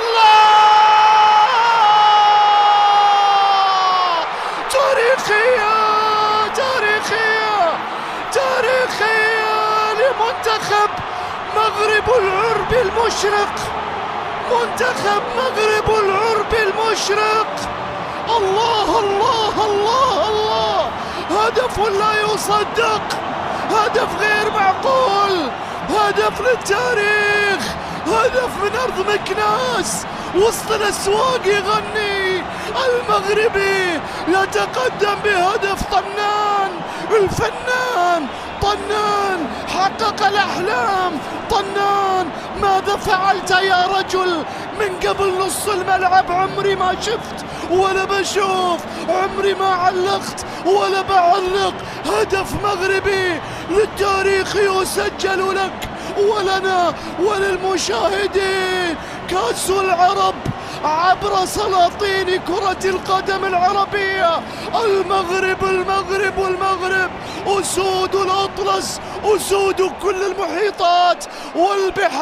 الله تاريخية تاريخية تاريخية لمنتخب مغرب العرب المشرق، منتخب مغرب العرب المشرق. الله الله الله الله، هدف لا يصدق، هدف غير معقول، هدف للتاريخ، هدف من أرض مكناس وسط الأسواق يغني المغربي يتقدم بهدف. طنان الفنان، طنان حقق الأحلام. طنان ماذا فعلت يا رجل من قبل نص الملعب؟ عمري ما شفت ولا بشوف، عمري ما علقت ولا بعلق. هدف مغربي للتاريخ يسجل لك ولنا وللمشاهدين. كأس العرب عبر سلاطين كرة القدم العربية. المغرب المغرب المغرب، أسود الأطلس، أسود كل المحيطات والبحار.